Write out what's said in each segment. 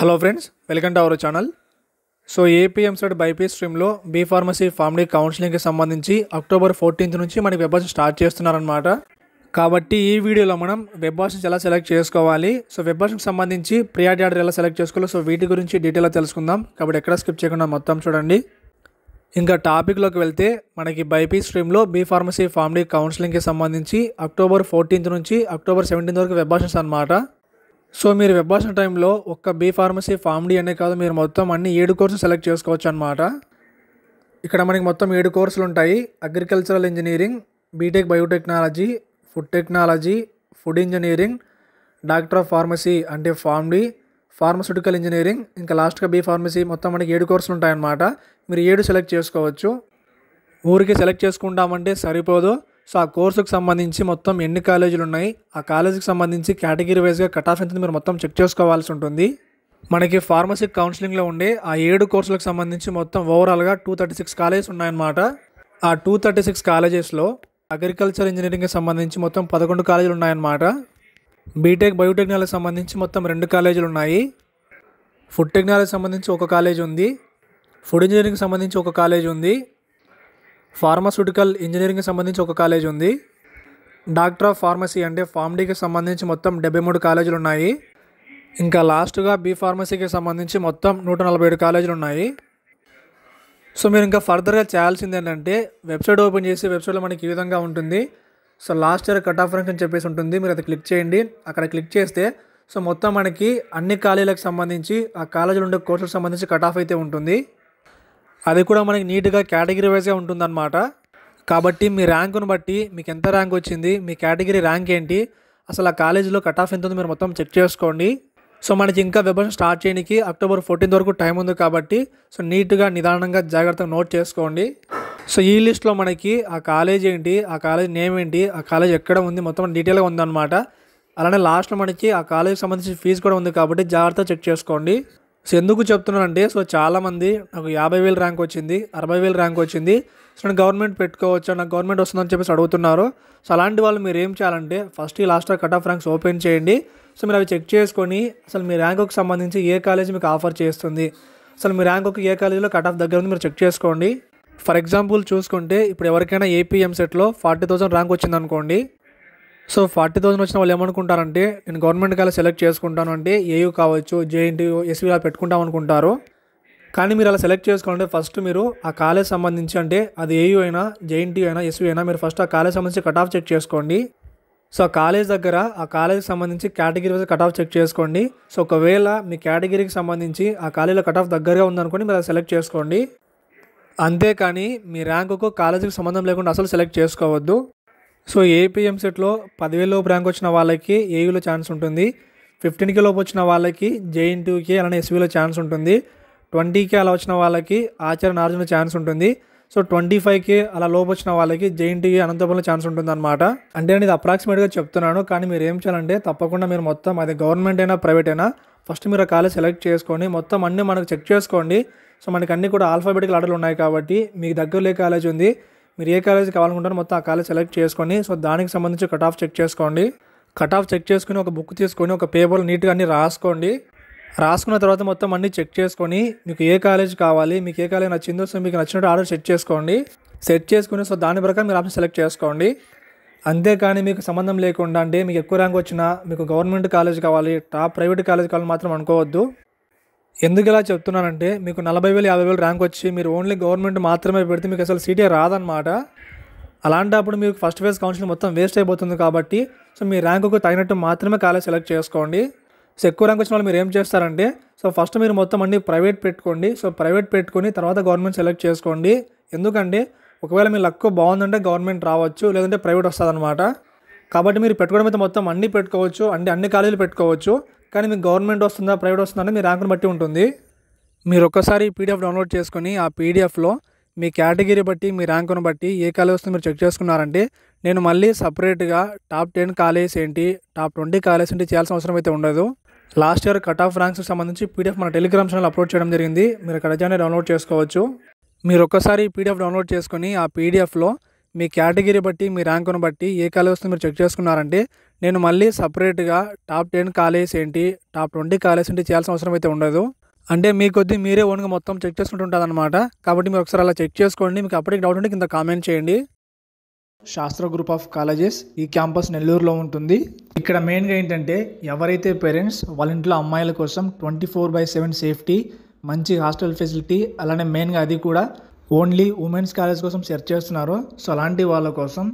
Hello friends, welcome to our channel. So AP EAMCET BiPC స్ట్రీమ్లో B pharmacy Pharm D కౌన్సిలింగ్కి సంబంధించి October 14 నుంచి మనకి వెబ్ ఆప్షన్ స్టార్ట్ చేస్తున్నారనమాట. కాబట్టి ఈ వీడియోలో మనం వెబ్ ఆప్షన్స్ ఎలా సెలెక్ట్ చేసుకోవాలి, సో వెబ్ ఆప్షన్కి సంబంధించి ప్రియారిటీ ఆర్డర్ ఎలా సెలెక్ట్ చేసుకోవాలి, సో వీటి గురించి డీటెయిల్గా తెలుసుకుందాం. కాబట్టి ఎక్కడ స్కిప్ చేయకుండా మొత్తం చూడండి. ఇంకా టాపిక్లోకి వెళ్తే మనకి బైపీసీ స్ట్రీమ్లో బీ ఫార్మసీ ఫార్మడీ కౌన్సిలింగ్కి సంబంధించి అక్టోబర్ 14 నుంచి అక్టోబర్ 17 వరకు వెబ్ ఆప్షన్స్ అనమాట. సో మీరు వెబ్ ఆప్షన్ టైంలో ఒక్క బీ ఫార్మసీ ఫార్మడీ అనే కాదు, మీరు మొత్తం అన్ని 7 కోర్సులు సెలెక్ట్ చేసుకోవచ్చు అనమాట. ఇక్కడ మనకి మొత్తం 7 కోర్సులు ఉంటాయి. Agricultural engineering, B Tech biotechnology, food technology, food engineering, doctor of pharmacy అంటే ఫార్మడీ, ఫార్మస్యూటికల్ ఇంజనీరింగ్, ఇంకా లాస్ట్గా బీ ఫార్మసీ. మొత్తం మనకి 7 కోర్సులు ఉంటాయన్నమాట. మీరు 7 సెలెక్ట్ చేసుకోవచ్చు. ఊరికి సెలెక్ట్ చేసుకుంటామంటే సరిపోదు. సో ఆ కోర్సుకు సంబంధించి మొత్తం ఎన్ని కాలేజీలు ఉన్నాయి, ఆ కాలేజీకి సంబంధించి కేటగిరీ వైజ్గా కట్ ఆఫ్ ఎంత మీరు మొత్తం చెక్ చేసుకోవాల్సి ఉంటుంది. మనకి ఫార్మసీ కౌన్సిలింగ్లో ఉండే ఆ 7 కోర్సులకు సంబంధించి మొత్తం ఓవరాల్గా 236 కాలేజెస్ ఉన్నాయన్నమాట. ఆ 236 కాలేజెస్లో అగ్రికల్చర్ ఇంజనీరింగ్కి సంబంధించి మొత్తం 11 కాలేజీలు ఉన్నాయన్నమాట. బీటెక్ బయోటెక్నాలజీకి సంబంధించి మొత్తం 2 కాలేజీలు ఉన్నాయి. ఫుడ్ టెక్నాలజీకి సంబంధించి 1 కాలేజ్ ఉంది. ఫుడ్ ఇంజనీరింగ్కి సంబంధించి 1 కాలేజ్ ఉంది. ఫార్మాస్యూటికల్ ఇంజనీరింగ్కి సంబంధించి 1 కాలేజ్ ఉంది. డాక్టర్ ఆఫ్ ఫార్మసీ అంటే ఫార్మడీకి సంబంధించి మొత్తం 73 కాలేజీలు ఉన్నాయి. ఇంకా లాస్ట్గా బీ ఫార్మసీకి సంబంధించి మొత్తం 147 కాలేజీలు ఉన్నాయి. సో మీరు ఇంకా ఫర్దర్గా చేయాల్సింది ఏంటంటే వెబ్సైట్ ఓపెన్ చేసి వెబ్సైట్లో మనకి ఈ విధంగా ఉంటుంది. So last year cut off rank అని చెప్పేసి ఉంటుంది. మీరు అది క్లిక్ చేయండి. అక్కడ క్లిక్ చేస్తే సో మొత్తం మనకి అన్ని కాలేజీలకు సంబంధించి ఆ కాలేజీలో ఉండే కోర్సులకు సంబంధించి కట్ ఆఫ్ అయితే ఉంటుంది. అది కూడా మనకి నీట్గా కేటగిరీ వైజ్గా ఉంటుందన్నమాట. కాబట్టి మీ ర్యాంకును బట్టి మీకు ఎంత ర్యాంక్ వచ్చింది, మీ కేటగిరీ ర్యాంక్ ఏంటి, అసలు ఆ కాలేజీలో కట్ ఆఫ్ ఎంత ఉందో మీరు మొత్తం చెక్ చేసుకోండి. సో మనకి ఇంకా వెబ్ ఆప్షన్ స్టార్ట్ చేయడానికి అక్టోబర్ 14 వరకు టైం ఉంది. కాబట్టి సో నీట్గా నిదానంగా జాగ్రత్తగా నోట్ చేసుకోండి. సో ఈ లిస్ట్లో మనకి ఆ కాలేజ్ ఏంటి, ఆ కాలేజ్ నేమ్ ఏంటి, ఆ కాలేజ్ ఎక్కడ ఉంది మొత్తం డీటెయిల్గా ఉందన్నమాట. అలానే లాస్ట్లో మనకి ఆ కాలేజ్కి సంబంధించిన ఫీజు కూడా ఉంది. కాబట్టి జాగ్రత్తగా చెక్ చేసుకోండి. సో ఎందుకు చెప్తున్నానంటే సో చాలామంది నాకు 50,000 ర్యాంక్ వచ్చింది, 60,000 ర్యాంక్ వచ్చింది, సో నేను గవర్నమెంట్ పెట్టుకోవచ్చా, నాకు గవర్నమెంట్ వస్తుందని చెప్పేసి అడుగుతున్నారు. సో అలాంటి వాళ్ళు మీరు ఏం చేయాలంటే ఫస్ట్ ఈ last cut off ranks open చేయండి. సో మీరు అవి చెక్ చేసుకొని అసలు మీ ర్యాంకుకి సంబంధించి ఏ కాలేజ్ మీకు ఆఫర్ చేస్తుంది, అసలు మీ ర్యాంకుకి ఏ కాలేజీలో కట్ ఆఫ్ దగ్గర ఉంది మీరు చెక్ చేసుకోండి. ఫర్ ఎగ్జాంపుల్ చూసుకుంటే ఇప్పుడు ఎవరికైనా ఏపీఎంసెట్లో 40,000 ర్యాంక్ వచ్చిందనుకోండి. సో 40,000 వచ్చిన వాళ్ళు ఏమనుకుంటారంటే నేను గవర్నమెంట్ కాలేజ్ సెలెక్ట్ చేసుకుంటాను అంటే ఏయూ కావచ్చు, జేఎన్టీయూ, ఎస్వీ అలా పెట్టుకుంటాం అనుకుంటారు. కానీ మీరు అలా సెలెక్ట్ చేసుకోవాలంటే ఫస్ట్ మీరు ఆ కాలేజ్ సంబంధించి అంటే అది ఏయూ అయినా, జేఎన్టీయూ అయినా, ఎస్వీ అయినా మీరు ఫస్ట్ ఆ కాలేజ్ సంబంధించి కట్ ఆఫ్ చెక్ చేసుకోండి. సో ఆ కాలేజ్ దగ్గర ఆ కాలేజ్కి సంబంధించి category wise cut off check చేసుకోండి. సో ఒకవేళ మీ కేటగిరీకి సంబంధించి ఆ కాలేజీలో కట్ ఆఫ్ దగ్గరగా ఉందనుకోండి మీరు అది సెలెక్ట్ చేసుకోండి. అంతేకాని మీ ర్యాంకుకు కాలేజీకి సంబంధం లేకుండా అసలు సెలెక్ట్ చేసుకోవద్దు. సో ఏపీఎంసెట్లో 10,000 లోపు ర్యాంక్ వచ్చిన వాళ్ళకి ఏయూలో ఛాన్స్ ఉంటుంది. 15K లోపు వచ్చిన వాళ్ళకి జేఎన్టీయూకి అలానే ఎస్వీలో ఛాన్స్ ఉంటుంది. 20K అలా వచ్చిన వాళ్ళకి ఆచార్య నాగార్జున ఛాన్స్ ఉంటుంది. సో 25K అలా లోపు వచ్చిన వాళ్ళకి జేఎన్టీయూ అనంతపురంలో ఛాన్స్ ఉంటుంది అనమాట. అంటే నేను ఇది అప్రాక్సిమేట్గా చెప్తున్నాను. కానీ మీరు ఏం చేయాలంటే తప్పకుండా మీరు మొత్తం అది గవర్నమెంట్ అయినా ప్రైవేట్ అయినా ఫస్ట్ మీరు ఆ కాలేజ్ సెలెక్ట్ చేసుకొని మొత్తం అన్నీ మనకు చెక్ చేసుకోండి. సో మనకి అన్నీ కూడా ఆల్ఫాబెటికల్ ఆర్డర్లు ఉన్నాయి. కాబట్టి మీకు దగ్గరలో ఏ కాలేజ్ ఉంది, మీరు ఏ కాలేజ్ కావాలనుకుంటారో మొత్తం ఆ కాలేజ్ సెలెక్ట్ చేసుకొని సో దానికి సంబంధించి కట్ ఆఫ్ చెక్ చేసుకోండి. కట్ ఆఫ్ చెక్ చేసుకుని ఒక బుక్ తీసుకొని ఒక పేపర్లో నీట్గా అన్నీ రాసుకోండి. రాసుకున్న తర్వాత మొత్తం అన్నీ చెక్ చేసుకొని మీకు ఏ కాలేజ్ కావాలి, మీకు ఏ కాలేజ్ నచ్చిందో సో మీకు నచ్చినట్టు ఆర్డర్ సెట్ చేసుకోండి. సెట్ చేసుకుని సో దాని ప్రకారం మీరు ఆప్షన్ సెలెక్ట్ చేసుకోండి. అంతేకాని మీకు సంబంధం లేకుండా అంటే మీకు ఎక్కువ ర్యాంక్ వచ్చినా మీకు గవర్నమెంట్ కాలేజ్ కావాలి, టాప్ ప్రైవేట్ కాలేజ్ కావాలని మాత్రం అనుకోవద్దు. ఎందుకు ఇలా చెప్తున్నానంటే మీకు 40,000, 50,000 ర్యాంక్ వచ్చి మీరు ఓన్లీ గవర్నమెంట్ మాత్రమే పెడితే మీకు అసలు సీటే రాదనమాట. అలాంటప్పుడు మీకు ఫస్ట్ ఫేజ్ కౌన్సిలింగ్ మొత్తం వేస్ట్ అయిపోతుంది. కాబట్టి సో మీ ర్యాంకుకు తగినట్టు మాత్రమే కాలేజ్ సెలెక్ట్ చేసుకోండి. సో ఎక్కువ ర్యాంక్ వచ్చిన వాళ్ళు మీరు ఏం చేస్తారంటే సో ఫస్ట్ మీరు మొత్తం అన్ని ప్రైవేట్ పెట్టుకోండి. సో ప్రైవేట్ పెట్టుకొని తర్వాత గవర్నమెంట్ సెలెక్ట్ చేసుకోండి. ఎందుకంటే ఒకవేళ మీ లక్ బాగుందంటే గవర్నమెంట్ రావచ్చు, లేదంటే ప్రైవేట్ వస్తుంది అనమాట. కాబట్టి మీరు పెట్టుకోవడం అయితే మొత్తం అన్నీ పెట్టుకోవచ్చు, అన్ని కాలేజీలు పెట్టుకోవచ్చు. కానీ మీకు గవర్నమెంట్ వస్తుందా, ప్రైవేట్ వస్తుందా అంటే మీ ర్యాంకును బట్టి ఉంటుంది. మీరు ఒక్కసారి పీడిఎఫ్ డౌన్లోడ్ చేసుకొని ఆ పీడిఎఫ్లో మీ కేటగిరీ బట్టి మీ ర్యాంకును బట్టి ఏ కాలేజ్ వస్తుందో మీరు చెక్ చేసుకున్నారంటే నేను మళ్ళీ సపరేట్గా టాప్ 10 కాలేజ్ ఏంటి, టాప్ 20 కాలేజ్ ఏంటి చేయాల్సిన అవసరం అయితే ఉండదు. లాస్ట్ ఇయర్ కట్ ఆఫ్ ర్యాంక్స్కి సంబంధించి పీడిఎఫ్ మన టెలిగ్రామ్ ఛానల్ అప్లోడ్ చేయడం జరిగింది. మీరు అక్కడ డౌన్లోడ్ చేసుకోవచ్చు. మీరు ఒక్కసారి పీడిఎఫ్ డౌన్లోడ్ చేసుకొని ఆ పీడిఎఫ్లో మీ కేటగిరీ బట్టి మీ ర్యాంకును బట్టి ఏ కాలేజ్ వస్తుందో మీరు చెక్ చేసుకున్నారంటే నేను మళ్ళీ సపరేట్గా టాప్ 10 కాలేజెస్ ఏంటి, టాప్ 20 కాలేజెస్ ఏంటి చేయాల్సిన అవసరం అయితే ఉండదు. అంటే మీ కొద్దీ మీరే ఓన్గా మొత్తం చెక్ చేసుకుంటుంటుంది అనమాట. కాబట్టి మీరు ఒకసారి అలా చెక్ చేసుకోండి. మీకు అప్పటికి డౌట్ ఉంటే కింద కామెంట్ చేయండి. శాస్త్ర గ్రూప్ ఆఫ్ కాలేజెస్ ఈ క్యాంపస్ నెల్లూరులో ఉంటుంది. ఇక్కడ మెయిన్గా ఏంటంటే ఎవరైతే పేరెంట్స్ వాళ్ళ ఇంట్లో అమ్మాయిల కోసం 24/7 సేఫ్టీ, మంచి హాస్టల్ ఫెసిలిటీ, అలానే మెయిన్గా అది కూడా ఓన్లీ ఉమెన్స్ కాలేజ్ కోసం సెర్చ్ చేస్తున్నారో సో అలాంటి వాళ్ళ కోసం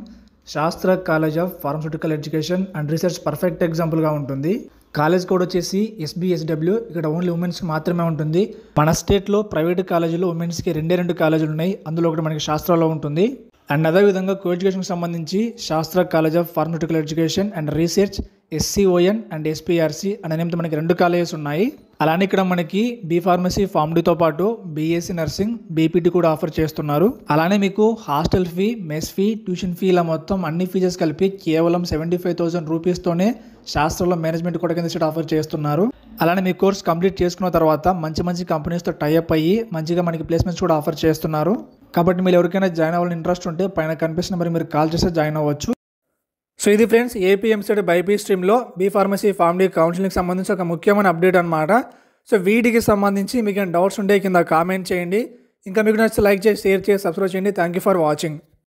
శాస్త్ర college of pharmaceutical education and research perfect ఎగ్జాంపుల్గా ఉంటుంది. కాలేజ్ కోడ్ వచ్చేసి SBSW. ఇక్కడ ఓన్లీ ఉమెన్స్కి మాత్రమే ఉంటుంది. మన స్టేట్లో ప్రైవేట్ కాలేజీలో ఉమెన్స్కి 2 కాలేజీలు ఉన్నాయి. అందులో ఒకటి మనకి శాస్త్రాలో ఉంటుంది. అండ్ అదేవిధంగా కో ఎడ్యుకేషన్కి సంబంధించి శాస్త్ర college of pharmaceutical education and research SCON and SPRC అనే నేమ్తో మనకి 2 కాలేజెస్ ఉన్నాయి. అలానే ఇక్కడ మనకి B ఫార్మసీ ఫార్మ్డీతో పాటు BSc నర్సింగ్, BPT కూడా ఆఫర్ చేస్తున్నారు. అలానే మీకు hostel fee, mess fee, tuition fee ఇలా మొత్తం అన్ని ఫీజెస్ కలిపి కేవలం 75,000 రూపీస్తోనే శాస్త్రంలో మేనేజ్మెంట్ కూడా కింద ఆఫర్ చేస్తున్నారు. అలానే మీ కోర్స్ కంప్లీట్ చేసుకున్న తర్వాత మంచి మంచి కంపెనీస్తో టైఅప్ అయ్యి మంచిగా మనకి ప్లేస్మెంట్స్ కూడా ఆఫర్ చేస్తున్నారు. కాబట్టి మీరు ఎవరికైనా జాయిన్ అవ్వాలని ఇంట్రెస్ట్ ఉంటే పైన కనిపిస్తున్న నెంబర్కి మీరు కాల్ చేస్తే జాయిన్ అవ్వచ్చు. సో ఇది ఫ్రెండ్స్ APMCET బైపీసీ స్ట్రీమ్లో B ఫార్మసీ ఫార్మ్ డి కౌన్సిలింగ్కి సంబంధించి ఒక ముఖ్యమైన అప్డేట్ అనమాట. సో వీటికి సంబంధించి మీకు డౌట్స్ ఉంటే కింద కామెంట్ చేయండి. ఇంకా మీకు నచ్చితే లైక్ చేసి, షేర్ చేసి, సబ్స్క్రైబ్ చేయండి. Thank you for watching.